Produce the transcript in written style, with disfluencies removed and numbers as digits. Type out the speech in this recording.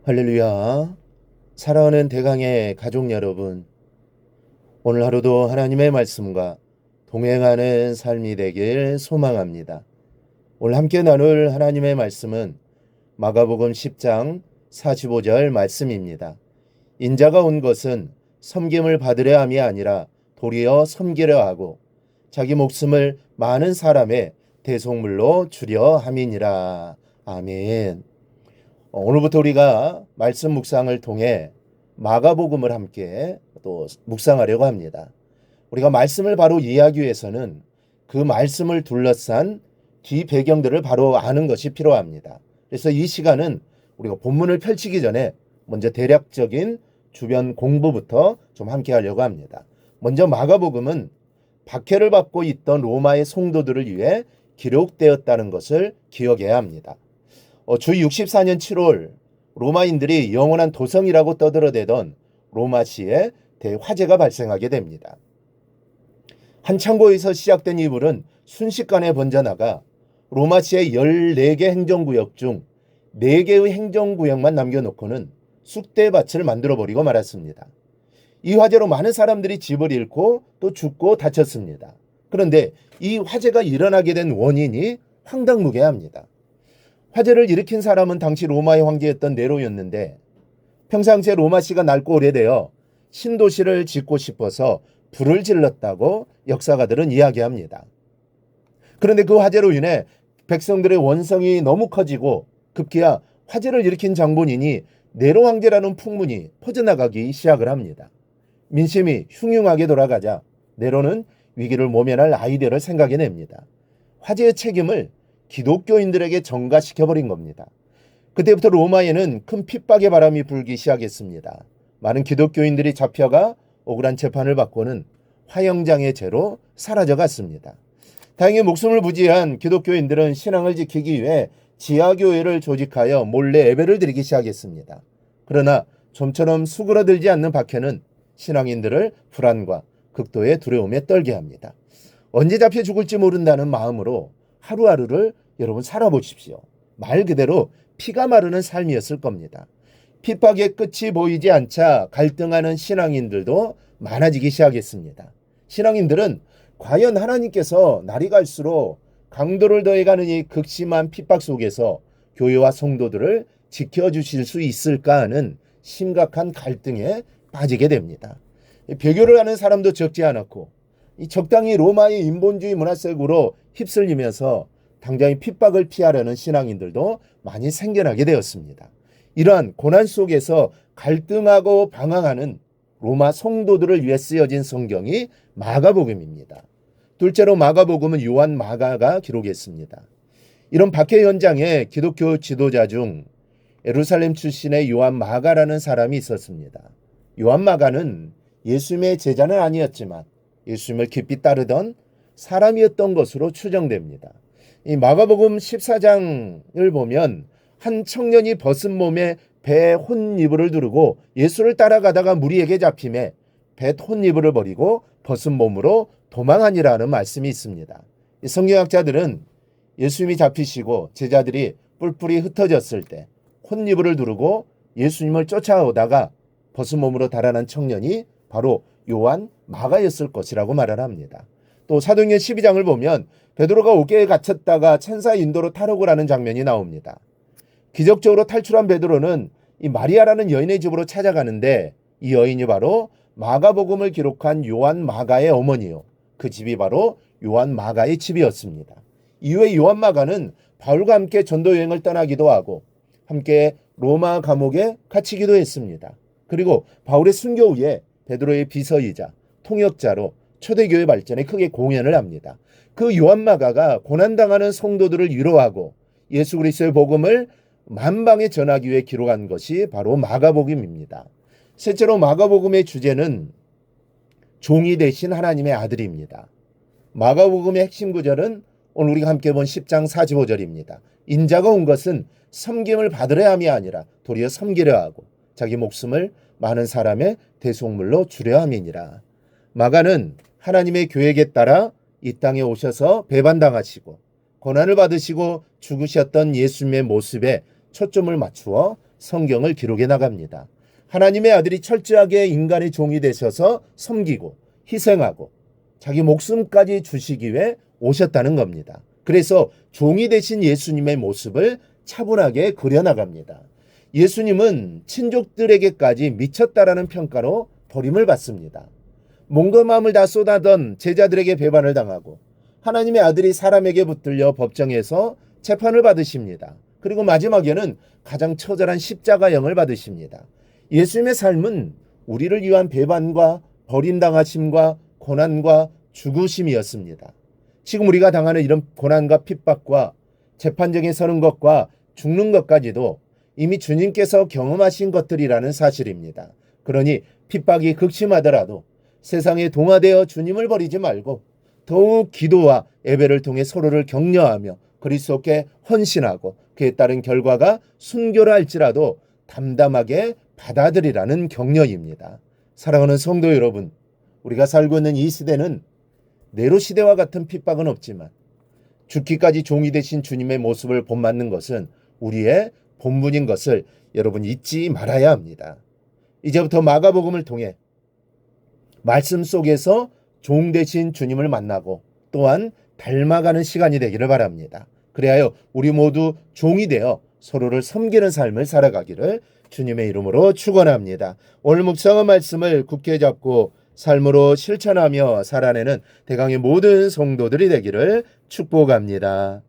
할렐루야. 사랑하는 대강의 가족 여러분, 오늘 하루도 하나님의 말씀과 동행하는 삶이 되길 소망합니다. 오늘 함께 나눌 하나님의 말씀은 마가복음 10장 45절 말씀입니다. 인자가 온 것은 섬김을 받으려 함이 아니라 도리어 섬기려 하고 자기 목숨을 많은 사람의 대속물로 주려 함이니라. 아멘. 오늘부터 우리가 말씀 묵상을 통해 마가복음을 함께 또 묵상하려고 합니다. 우리가 말씀을 바로 이해하기 위해서는 그 말씀을 둘러싼 뒤 배경들을 바로 아는 것이 필요합니다. 그래서 이 시간은 우리가 본문을 펼치기 전에 먼저 대략적인 주변 공부부터 좀 함께 하려고 합니다. 먼저 마가복음은 박해를 받고 있던 로마의 성도들을 위해 기록되었다는 것을 기억해야 합니다. 주 64년 7월 로마인들이 영원한 도성이라고 떠들어대던 로마시에 대화재가 발생하게 됩니다. 한 창고에서 시작된 이 불은 순식간에 번져나가 로마시의 14개 행정구역 중 4개의 행정구역만 남겨놓고는 쑥대밭을 만들어버리고 말았습니다. 이 화재로 많은 사람들이 집을 잃고 또 죽고 다쳤습니다. 그런데 이 화재가 일어나게 된 원인이 황당무계합니다. 화재를 일으킨 사람은 당시 로마의 황제였던 네로였는데 평상시에 로마시가 낡고 오래되어 신도시를 짓고 싶어서 불을 질렀다고 역사가들은 이야기합니다. 그런데 그 화재로 인해 백성들의 원성이 너무 커지고 급기야 화재를 일으킨 장본인이 네로 황제라는 풍문이 퍼져나가기 시작을 합니다. 민심이 흉흉하게 돌아가자 네로는 위기를 모면할 아이디어를 생각해냅니다. 화재의 책임을 기독교인들에게 전가시켜버린 겁니다. 그때부터 로마에는 큰 핍박의 바람이 불기 시작했습니다. 많은 기독교인들이 잡혀가 억울한 재판을 받고는 화형장의 죄로 사라져갔습니다. 다행히 목숨을 부지한 기독교인들은 신앙을 지키기 위해 지하교회를 조직하여 몰래 예배를 드리기 시작했습니다. 그러나 좀처럼 수그러들지 않는 박해는 신앙인들을 불안과 극도의 두려움에 떨게 합니다. 언제 잡혀 죽을지 모른다는 마음으로 하루하루를 여러분 살아보십시오. 말 그대로 피가 마르는 삶이었을 겁니다. 핍박의 끝이 보이지 않자 갈등하는 신앙인들도 많아지기 시작했습니다. 신앙인들은 과연 하나님께서 날이 갈수록 강도를 더해가는 이 극심한 핍박 속에서 교회와 성도들을 지켜주실 수 있을까 하는 심각한 갈등에 빠지게 됩니다. 배교를 하는 사람도 적지 않았고 적당히 로마의 인본주의 문화 속으로 휩쓸리면서 당장의 핍박을 피하려는 신앙인들도 많이 생겨나게 되었습니다. 이러한 고난 속에서 갈등하고 방황하는 로마 성도들을 위해 쓰여진 성경이 마가복음입니다. 둘째로 마가복음은 요한 마가가 기록했습니다. 이런 박해 현장에 기독교 지도자 중 예루살렘 출신의 요한 마가라는 사람이 있었습니다. 요한 마가는 예수님의 제자는 아니었지만 예수님을 깊이 따르던 사람이었던 것으로 추정됩니다. 이 마가복음 14장을 보면 한 청년이 벗은 몸에 배 혼이불을 두르고 예수를 따라가다가 무리에게 잡힘에 배 혼이불을 버리고 벗은 몸으로 도망하니라는 말씀이 있습니다. 성경학자들은 예수님이 잡히시고 제자들이 뿔뿔이 흩어졌을 때 혼이불을 두르고 예수님을 쫓아오다가 벗은 몸으로 달아난 청년이 바로 요한 마가였을 것이라고 말을 합니다. 또 사도행전 12장을 보면 베드로가 옥계에 갇혔다가 천사의 인도로 탈옥을 하는 장면이 나옵니다. 기적적으로 탈출한 베드로는 이 마리아라는 여인의 집으로 찾아가는데 이 여인이 바로 마가복음을 기록한 요한 마가의 어머니요. 그 집이 바로 요한 마가의 집이었습니다. 이후에 요한 마가는 바울과 함께 전도 여행을 떠나기도 하고 함께 로마 감옥에 갇히기도 했습니다. 그리고 바울의 순교 후에 베드로의 비서이자 통역자로 초대교회 발전에 크게 공헌을 합니다. 그 요한 마가가 고난당하는 성도들을 위로하고 예수 그리스도의 복음을 만방에 전하기 위해 기록한 것이 바로 마가복음입니다. 셋째로 마가복음의 주제는 종이 되신 하나님의 아들입니다. 마가복음의 핵심 구절은 오늘 우리가 함께 본 10장 45절입니다. 인자가 온 것은 섬김을 받으려 함이 아니라 도리어 섬기려 하고 자기 목숨을 많은 사람의 대속물로 주려 함이니라. 마가는 하나님의 계획에 따라 이 땅에 오셔서 배반당하시고 고난을 받으시고 죽으셨던 예수님의 모습에 초점을 맞추어 성경을 기록해 나갑니다. 하나님의 아들이 철저하게 인간의 종이 되셔서 섬기고 희생하고 자기 목숨까지 주시기 위해 오셨다는 겁니다. 그래서 종이 되신 예수님의 모습을 차분하게 그려나갑니다. 예수님은 친족들에게까지 미쳤다라는 평가로 버림을 받습니다. 몸과 마음을 다 쏟아던 제자들에게 배반을 당하고 하나님의 아들이 사람에게 붙들려 법정에서 재판을 받으십니다. 그리고 마지막에는 가장 처절한 십자가형을 받으십니다. 예수님의 삶은 우리를 위한 배반과 버림당하심과 고난과 죽으심이었습니다. 지금 우리가 당하는 이런 고난과 핍박과 재판정에 서는 것과 죽는 것까지도 이미 주님께서 경험하신 것들이라는 사실입니다. 그러니 핍박이 극심하더라도 세상에 동화되어 주님을 버리지 말고 더욱 기도와 예배를 통해 서로를 격려하며 그리스도께 헌신하고 그에 따른 결과가 순교라 할지라도 담담하게 받아들이라는 격려입니다. 사랑하는 성도 여러분, 우리가 살고 있는 이 시대는 네로 시대와 같은 핍박은 없지만 죽기까지 종이 되신 주님의 모습을 본받는 것은 우리의 본분인 것을 여러분 잊지 말아야 합니다. 이제부터 마가복음을 통해 말씀 속에서 종 되신 주님을 만나고 또한 닮아가는 시간이 되기를 바랍니다. 그래야 우리 모두 종이 되어 서로를 섬기는 삶을 살아가기를 주님의 이름으로 축원합니다. 오늘 묵상한 말씀을 굳게 잡고 삶으로 실천하며 살아내는 대강의 모든 성도들이 되기를 축복합니다.